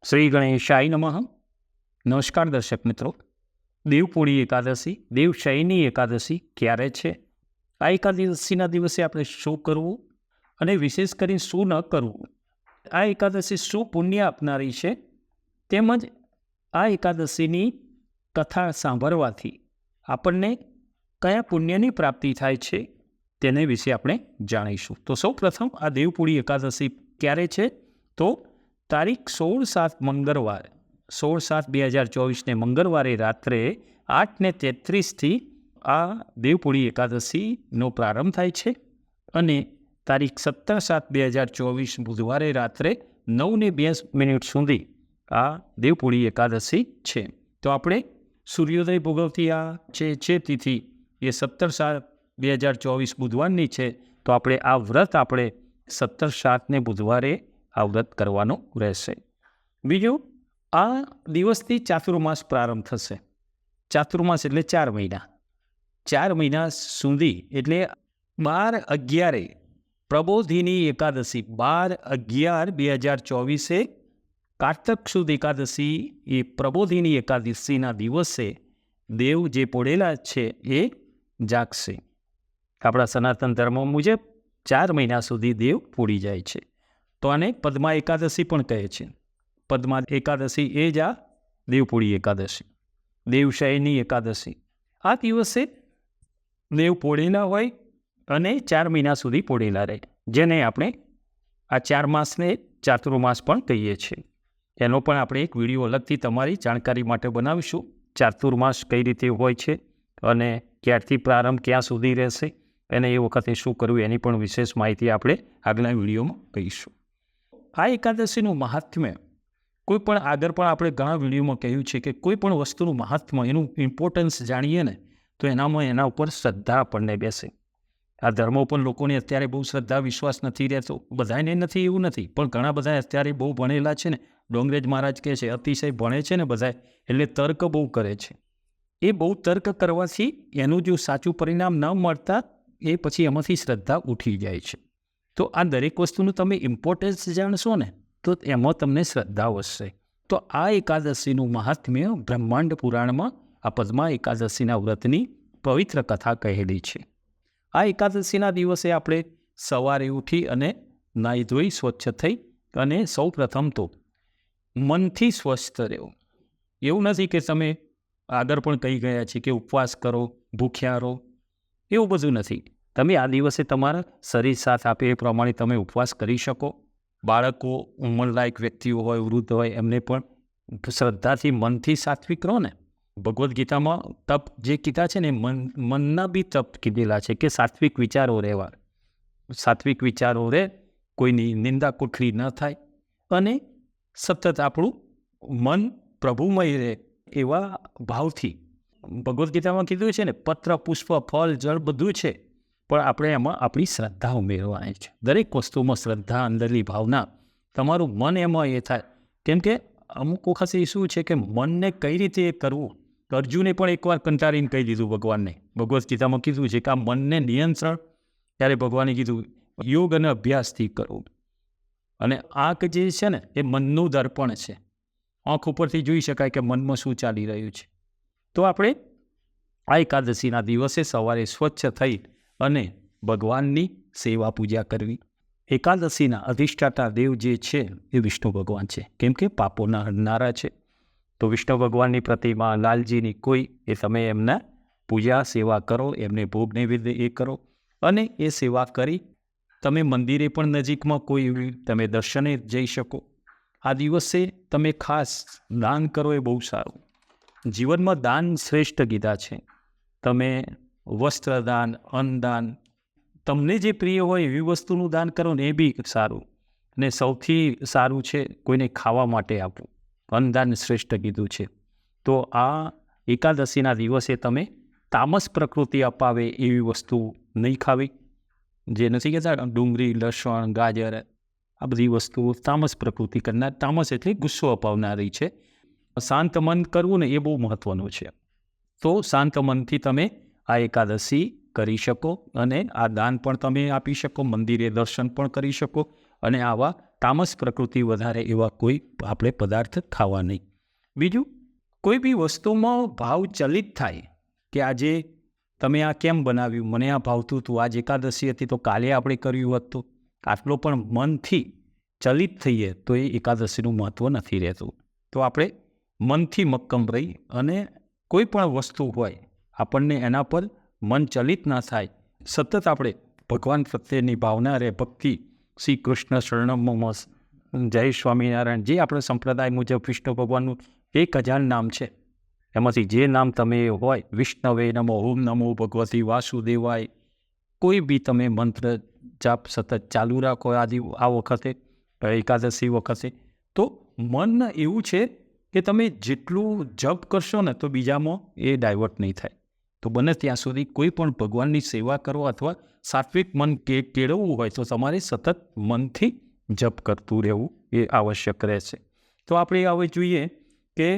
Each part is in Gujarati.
શ્રી ગણેશાય નમઃ. નમસ્કાર દર્શક મિત્રો. દેવપૂળી એકાદશી, દેવશયની એકાદશી ક્યારે છે? આ એકાદશીના દિવસે આપણે શું કરવું અને વિશેષ કરીને શું ન કરવું, આ એકાદશી શું પુણ્ય આપનારી છે, તેમજ આ એકાદશીની કથા સાંભળવાથી આપણને કયા પુણ્યની પ્રાપ્તિ થાય છે તેને વિશે આપણે જાણીશું. તો સૌ પ્રથમ આ દેવપૂળી એકાદશી ક્યારે છે? તો તારીખ 16/7 મંગળવાર, 16/7/2024 મંગળવારે રાત્રે 8:33 આ દેવપૂળી એકાદશીનો પ્રારંભ થાય છે અને તારીખ 17/7/2024 બુધવારે રાત્રે 9:02 સુધી આ દેવપૂળી એકાદશી છે. તો આપણે સૂર્યોદય ભોગવતી આ છે તિથિ એ 17/7/2024 બુધવારની છે. તો આપણે આ વ્રત આપણે 17/7 બુધવારે આ વ્રત કરવાનું રહેશે. બીજું, આ દિવસથી ચાતુર્માસ પ્રારંભ થશે. ચાતુર્માસ એટલે 4 મહિના, 4 મહિના સુધી એટલે 12/11 પ્રબોધિની એકાદશી, 12/11/2024 કારતક સુદ એકાદશી, એ પ્રબોધિની એકાદશીના દિવસે દેવ જે પોડેલા છે એ જાગશે. આપણા સનાતન ધર્મ મુજબ 4 મહિના સુધી દેવ પોડી જાય છે. તો આને પદ્મા એકાદશી પણ કહે છે. પદ્મા એકાદશી એ જ આ દેવપૂળી એકાદશી, દેવશયની એકાદશી. આ દિવસે દેવ પોડેલા હોય અને 4 મહિના સુધી પોડેલા રહે, જેને આપણે આ 4 માસને ચાતુર્માસ પણ કહીએ છીએ. એનો પણ આપણે એક વિડીયો અલગથી તમારી જાણકારી માટે બનાવીશું. ચાતુર્માસ કઈ રીતે હોય છે અને ક્યારથી પ્રારંભ ક્યાં સુધી રહેશે અને એ વખતે શું કરવું એની પણ વિશેષ માહિતી આપણે આગલા વિડીયોમાં કહીશું. આ એકાદશીનું મહાત્મ્ય કોઈ પણ આગળ પણ આપણે ઘણા વિડીયોમાં કહ્યું છે કે કોઈ પણ વસ્તુનું મહાત્મ્ય, એનું ઇમ્પોર્ટન્સ જાણીએ ને તો એના ઉપર શ્રદ્ધા આપણને બેસે. આ ધર્મો પણ લોકોને અત્યારે બહુ શ્રદ્ધા વિશ્વાસ નથી રહેતો. બધાને નથી એવું નથી, પણ ઘણા બધા અત્યારે બહુ ભણેલા છે ને, ડોંગરેજ મહારાજ કહે છે અતિશય ભણે છે ને બધા, એટલે તર્ક બહુ કરે છે. એ બહુ તર્ક કરવાથી એનું જો સાચું પરિણામ ન મળતા એ પછી એમાંથી શ્રદ્ધા ઉઠી જાય છે. તો આ દરેક વસ્તુનું તમે ઇમ્પોર્ટન્સ જાણશો ને તો એમાં તમને શ્રદ્ધા વધશે. તો આ એકાદશીનું મહાત્મ્ય બ્રહ્માંડ પુરાણમાં આ પદ્મા એકાદશીના વ્રતની પવિત્ર કથા કહેલી છે. આ એકાદશીના દિવસે આપણે સવારે ઉઠી અને નાહી ધોઈ સ્વચ્છ થઈ અને સૌ પ્રથમ તો મનથી સ્વસ્થ રહેવું. એવું નથી કે તમે આગળ પણ કહી ગયા છે કે ઉપવાસ કરો, ભૂખ્યા રહો, એવું બધું નથી. તમે આ દિવસે તમારા શરીર સાથ આપે એ પ્રમાણે તમે ઉપવાસ કરી શકો. બાળકો, ઉંમરલાયક વ્યક્તિઓ હોય, વૃદ્ધ હોય, એમને પણ શ્રદ્ધાથી મનથી સાત્વિક રહો ને. ભગવદ્ ગીતામાં તપ જે કીધા છે ને, મનના બી તપ કીધેલા છે કે સાત્વિક વિચારો રહેવા, સાત્વિક વિચારો રહે, કોઈની નિંદા કુઠલી ન થાય અને સતત આપણું મન પ્રભુમય રહે એવા ભાવથી. ભગવદ્ ગીતામાં કીધું છે ને, પત્ર, પુષ્પ, ફળ, જળ બધું છે, પણ આપણે એમાં આપણી શ્રદ્ધા ઉમેરવાની છે. દરેક વસ્તુમાં શ્રદ્ધા, અંદરની ભાવના, તમારું મન એમાં એ થાય. કેમ કે અમુક વખત એ શું છે કે મનને કઈ રીતે કરવું. અર્જુને પણ એકવાર કંટાળીને કહી દીધું ભગવાનને. ભગવદ્ ગીતામાં કીધું છે કે આ મનને નિયંત્રણ, ત્યારે ભગવાને કીધું યોગ અને અભ્યાસથી કરવું. અને આંખ જે છે ને એ મનનું દર્પણ છે. આંખ ઉપરથી જોઈ શકાય કે મનમાં શું ચાલી રહ્યું છે. તો આપણે આ એકાદશીના દિવસે સવારે સ્વચ્છ થઈ અને ભગવાનની સેવા પૂજા કરવી. એકાદશીના અધિષ્ઠાતા દેવ જે છે એ વિષ્ણુ ભગવાન છે, કેમ કે પાપોના હરનારા છે. તો વિષ્ણુ ભગવાનની પ્રતિમા, લાલજીની કોઈ, એ તમે એમના પૂજા સેવા કરો, એમને ભોગ નૈવેદ્ય એ કરો અને એ સેવા કરી તમે મંદિરે પણ નજીકમાં કોઈ તમે દર્શને જઈ શકો. આ દિવસે તમે ખાસ દાન કરો, એ બહુ સારું. જીવનમાં દાન શ્રેષ્ઠ કીધા છે. તમે વસ્ત્રદાન, અન્નદાન, તમને જે પ્રિય હોય એવી વસ્તુનું દાન કરો ને એ બી સારું. ને સૌથી સારું છે કોઈને ખાવા માટે આપવું. અન્નદાન શ્રેષ્ઠ કીધું છે. તો આ એકાદશીના દિવસે તમે તામસ પ્રકૃતિ અપાવે એવી વસ્તુ નહીં ખાવી. જે નથી કહેતા ડુંગળી, લસણ, ગાજર, આ બધી વસ્તુઓ તામસ પ્રકૃતિ કરનાર. તામસ એટલે ગુસ્સો અપાવનારી છે. શાંત મન કરવું ને એ બહુ મહત્વનું છે. તો શાંત મનથી તમે આ એકાદશી કરી શકો અને આ દાન પણ તમે આપી શકો, મંદિરે દર્શન પણ કરી શકો અને આવા તામસ પ્રકૃતિ વધારે એવા કોઈ આપણે પદાર્થ ખાવા નહીં. બીજું, કોઈ બી વસ્તુમાં ભાવ ચલિત થાય કે આજે તમે આ કેમ બનાવ્યું, મને આ ભાવતું હતું, આજ એકાદશી હતી તો કાલે આપણે કર્યું હતું, આટલો પણ મનથી ચલિત થઈએ તો એ એકાદશીનું મહત્ત્વ નથી રહેતું. તો આપણે મનથી મક્કમ રહી અને કોઈ પણ વસ્તુ હોય આપણને એના પર મન ચલિત ના થાય, સતત આપણે ભગવાન પ્રત્યેની ભાવના રહે, ભક્તિ, શ્રી કૃષ્ણ શરણમ, જય સ્વામિનારાયણ, જે આપણે સંપ્રદાય મુજબ વિષ્ણુ ભગવાનનું 1000 નામ છે, એમાંથી જે નામ તમે હોય, વિષ્ણવે નમો, ઓમ નમો ભગવતી વાસુદેવાય, કોઈ બી તમે મંત્ર જાપ સતત ચાલુ રાખો આ વખતે, એકાદશી વખતે, તો મન એવું છે કે તમે જેટલું જપ કરશો ને તો બીજામાં એ ડાયવર્ટ નહીં થાય. તો બને ત્યાં સુધી કોઈ પણ ભગવાનની સેવા કરો અથવા સાત્વિક મન કેળવવું હોય તો તમારે સતત મનથી જપ કરતું રહેવું એ આવશ્યક રહેશે. તો આપણે હવે જોઈએ કે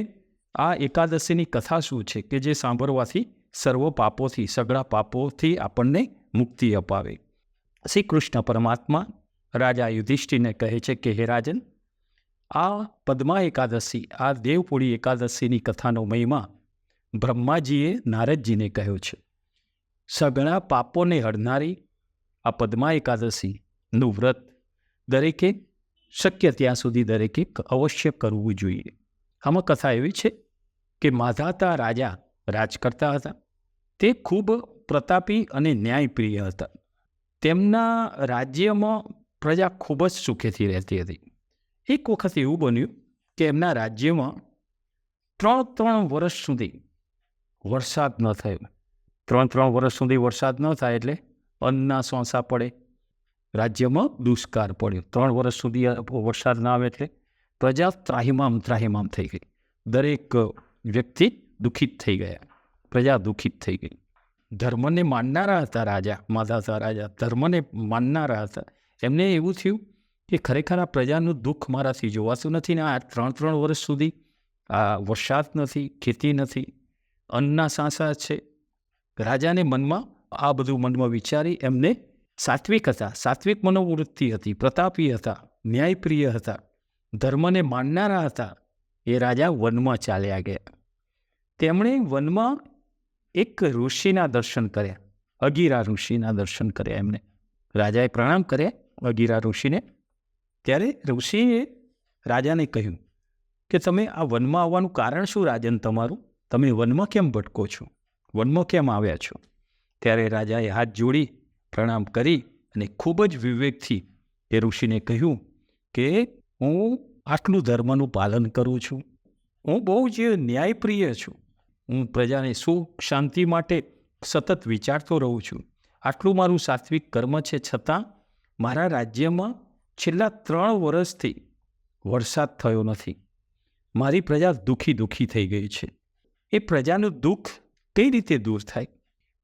આ એકાદશીની કથા શું છે કે જે સાંભળવાથી સર્વ પાપોથી, સગળા પાપોથી આપણને મુક્તિ અપાવે. શ્રી કૃષ્ણ પરમાત્મા રાજા યુધિષ્ઠિરને કહે છે કે હે રાજન, આ પદ્મા એકાદશી, આ દેવપોળી એકાદશીની કથાનો મહિમા બ્રહ્માજીએ નારદજીને કહ્યો છે. સઘળા પાપોને હરનારી આ પદ્મા એકાદશીનું વ્રત દરેકે શક્ય ત્યાં સુધી દરેકે અવશ્ય કરવું જોઈએ. આમાં કથા એવી છે કે માધાતા રાજા રાજ કરતા હતા. તે ખૂબ પ્રતાપી અને ન્યાયપ્રિય હતા. તેમના રાજ્યમાં પ્રજા ખૂબ જ સુખેથી રહેતી હતી. એક વખત એવું બન્યું કે એમના રાજ્યમાં 3 વર્ષ સુધી વરસાદ ન થયો. 3 વર્ષ સુધી વરસાદ ન થાય એટલે અન્નના સોંસા પડે, રાજ્યમાં દુષ્કાળ પડ્યો. 3 વર્ષ સુધી વરસાદ ના આવે એટલે પ્રજા ત્રાહિમામ થઈ ગઈ. દરેક વ્યક્તિ દુઃખિત થઈ ગયા, પ્રજા દુઃખિત થઈ ગઈ. ધર્મને માનનારા હતા રાજા, માધાતા રાજા ધર્મને માનનારા હતા. એમને એવું થયું કે ખરેખર આ પ્રજાનું દુઃખ મારાથી જોવાતું નથી ને આ 3 વર્ષ સુધી આ વરસાદ નથી, ખેતી નથી, અન્નના સાંસા છે. રાજાને મનમાં આ બધું મનમાં વિચારી એમને સાત્વિક હતા, સાત્વિક મનોવૃત્તિ હતી, પ્રતાપી હતા, ન્યાયપ્રિય હતા, ધર્મને માનનારા હતા. એ રાજા વનમાં ચાલ્યા ગયા. તેમણે વનમાં એક ઋષિના દર્શન કર્યા, અગિરા ઋષિના દર્શન કર્યા. એમને રાજાએ પ્રણામ કર્યા અગિરા ઋષિને. ત્યારે ઋષિએ રાજાને કહ્યું કે તમે આ વનમાં આવવાનું કારણ શું રાજન તમારું? તમે વનમાં કેમ ભટકો છો? વનમાં કેમ આવ્યા છો? ત્યારે રાજાએ હાથ જોડી પ્રણામ કરી અને ખૂબ જ વિવેકથી એ ઋષિને કહ્યું કે હું આટલું ધર્મનું પાલન કરું છું, હું બહુ જ ન્યાયપ્રિય છું, હું પ્રજાને સુખ શાંતિ માટે સતત વિચારતો રહું છું, આટલું મારું સાત્વિક કર્મ છે, છતાં મારા રાજ્યમાં છેલ્લા 3 વર્ષથી વરસાદ થયો નથી. મારી પ્રજા દુઃખી થઈ ગઈ છે. એ પ્રજાનું દુઃખ કઈ રીતે દૂર થાય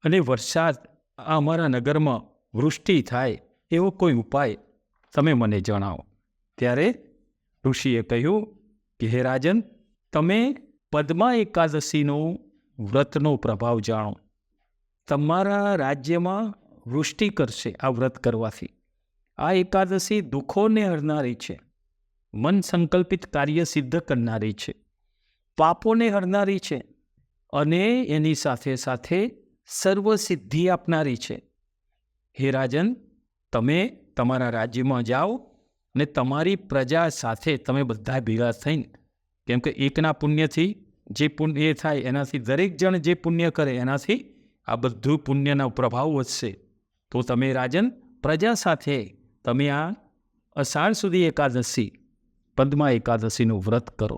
અને વરસાદ અમારા નગરમાં વૃષ્ટિ થાય એવો કોઈ ઉપાય તમે મને જણાવો. ત્યારે ઋષિએ કહ્યું કે હે રાજન, તમે પદ્મા એકાદશીનો વ્રતનો પ્રભાવ જાણો. તમારા રાજ્યમાં વૃષ્ટિ કરશે આ વ્રત કરવાથી. આ એકાદશી દુઃખોને હરનારી છે, મન સંકલ્પિત કાર્ય સિદ્ધ કરનારી છે, પાપોને હરનારી છે અને એની સાથે સાથે સર્વ સિદ્ધિ આપનારી છે. હે રાજન, તમે તમારા રાજ્યમાં જાઓ ને તમારી પ્રજા સાથે તમે બધા ભેગા થઈને, કેમ કે એકના પુણ્યથી જે પુણ્ય થાય એનાથી દરેક જણ જે પુણ્ય કરે એનાથી આ બધું પુણ્યનો પ્રભાવ વધશે. તો તમે રાજન પ્રજા સાથે તમે આ અષાઢ સુધી એકાદશી, પદ્મા એકાદશીનું વ્રત કરો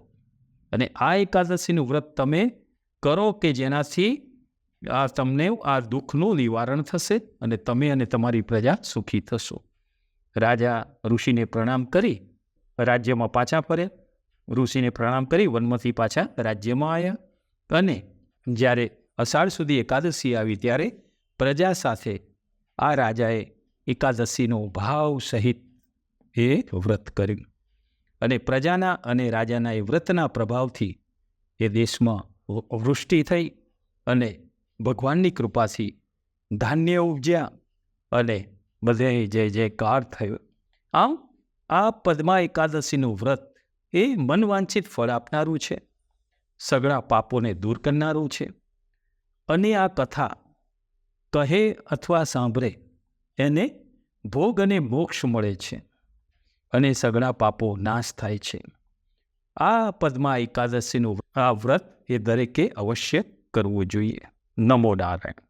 અને આ એકાદશીનું વ્રત તમે કરો કે જેનાથી તમને આ દુઃખનું નિવારણ થશે અને તમે અને તમારી પ્રજા સુખી થશો. રાજા ઋષિને પ્રણામ કરી રાજ્યમાં પાછા ફર્યા. ઋષિને પ્રણામ કરી વનમાંથી પાછા રાજ્યમાં આવ્યા અને જ્યારે અષાઢ સુધી એકાદશી આવી ત્યારે પ્રજા સાથે આ રાજાએ એકાદશીનો ભાવ સહિત એ વ્રત કર્યું અને પ્રજાના અને રાજાના એ વ્રતના પ્રભાવથી એ દેશમાં વૃષ્ટિ થઈ અને ભગવાનની કૃપાથી ધાન્ય ઉપજ્યા અને બધે જય જયકાર થયો. આમ આ પદ્મા એકાદશીનું વ્રત એ મનવાંછિત ફળ આપનારું છે, સઘળા પાપોને દૂર કરનારું છે. અને આ કથા કહે અથવા સાંભળે એને ભોગ અને મોક્ષ મળે છે અને સઘળા પાપો નાશ થાય છે. આ પદ્મા એકાદશીનું આ વ્રત એ દરેકે અવશ્ય કરવું જોઈએ. નમો નારાયણ.